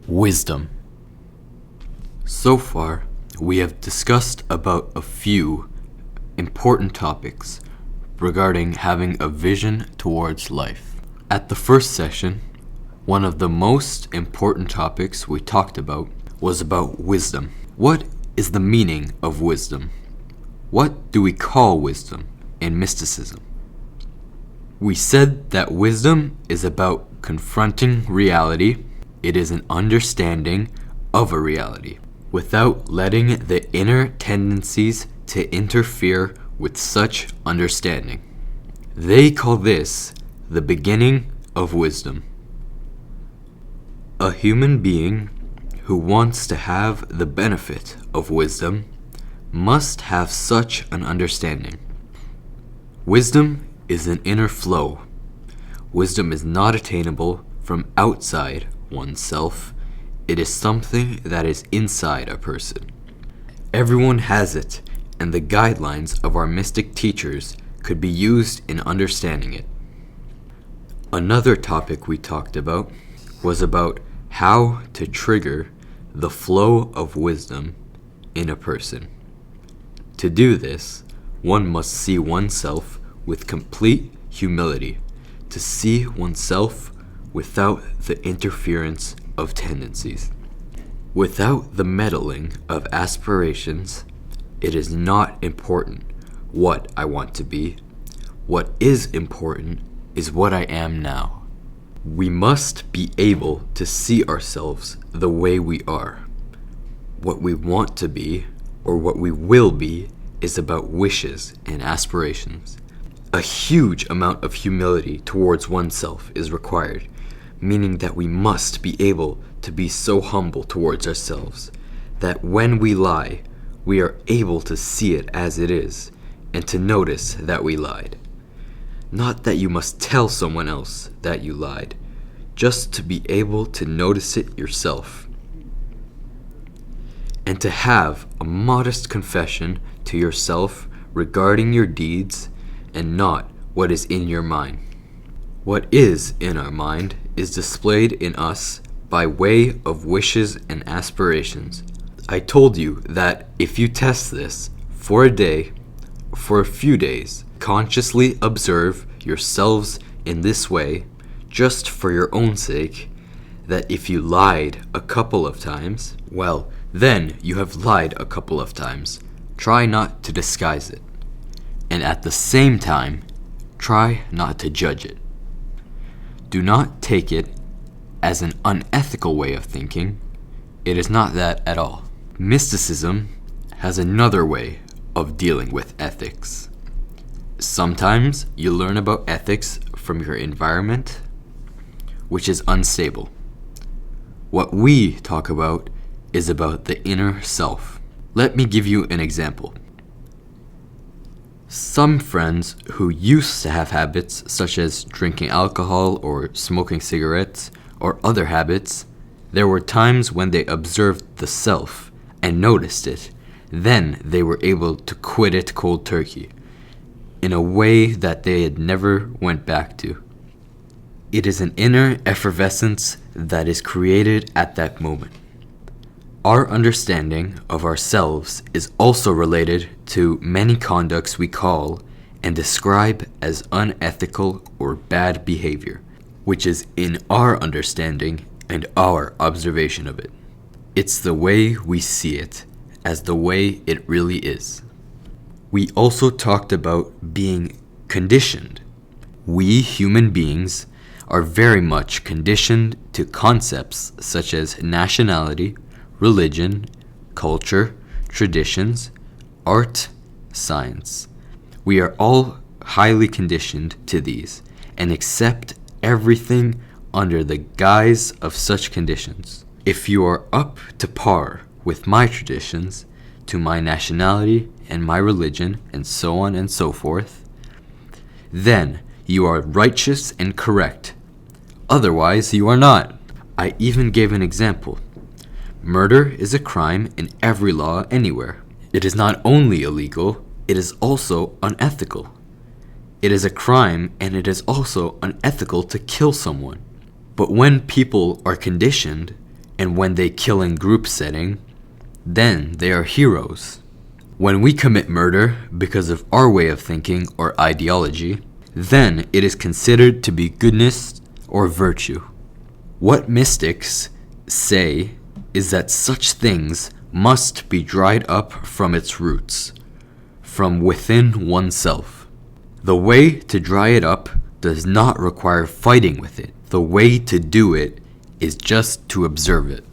Wisdom. So far, we have discussed about a few important topics regarding having a vision towards life. At the first session, one of the most important topics we talked about was about wisdom. What is the meaning of wisdom? What do we call wisdom in mysticism? We said that wisdom is about confronting reality. It is an understanding of a reality without letting the inner tendencies to interfere with such understanding. They call this the beginning of wisdom. A human being who wants to have the benefit of wisdom must have such an understanding. Wisdom is an inner flow. Wisdom is not attainable from outside oneself. It is something that is inside a person. Everyone has it, and the guidelines of our mystic teachers could be used in understanding it. Another topic we talked about was about how to trigger the flow of wisdom in a person. To do this, one must see oneself with complete humility, to see oneself without the interference of tendencies. Without the meddling of aspirations, it is not important what I want to be. What is important is what I am now. We must be able to see ourselves the way we are. What we want to be, or what we will be, is about wishes and aspirations. A huge amount of humility towards oneself is required, meaning that we must be able to be so humble towards ourselves that when we lie, we are able to see it as it is and to notice that we lied. Not that you must tell someone else that you lied, just to be able to notice it yourself. And to have a modest confession to yourself regarding your deeds and not what is in your mind. What is in our mind is displayed in us by way of wishes and aspirations. I told you that if you test this for a day, for a few days, consciously observe yourselves in this way, just for your own sake, that if you lied a couple of times, well, then you have lied a couple of times. Try not to disguise it. And at the same time, try not to judge it. Do not take it as an unethical way of thinking. It is not that at all. Mysticism has another way of dealing with ethics. Sometimes you learn about ethics from your environment, which is unstable. What we talk about is about the inner self. Let me give you an example. Some friends who used to have habits such as drinking alcohol or smoking cigarettes or other habits, there were times when they observed the self and noticed it. Then they were able to quit it cold turkey in a way that they had never went back to. It is an inner effervescence that is created at that moment. Our understanding of ourselves is also related to many conducts we call and describe as unethical or bad behavior, which is in our understanding and our observation of it. It's the way we see it as the way it really is. We also talked about being conditioned. We human beings are very much conditioned to concepts such as nationality, religion, culture, traditions, art, science. We are all highly conditioned to these and accept everything under the guise of such conditions. If you are up to par with my traditions, to my nationality and my religion, and so on and so forth, then you are righteous and correct. Otherwise, you are not. I even gave an example. Murder is a crime in every law anywhere. It is not only illegal, it is also unethical. It is a crime and it is also unethical to kill someone. But when people are conditioned And when they kill in group setting, then they are heroes. When we commit murder because of our way of thinking or ideology, then it is considered to be goodness or virtue. What mystics say is that such things must be dried up from its roots, from within oneself. The way to dry it up does not require fighting with it. The way to do it is just to observe it.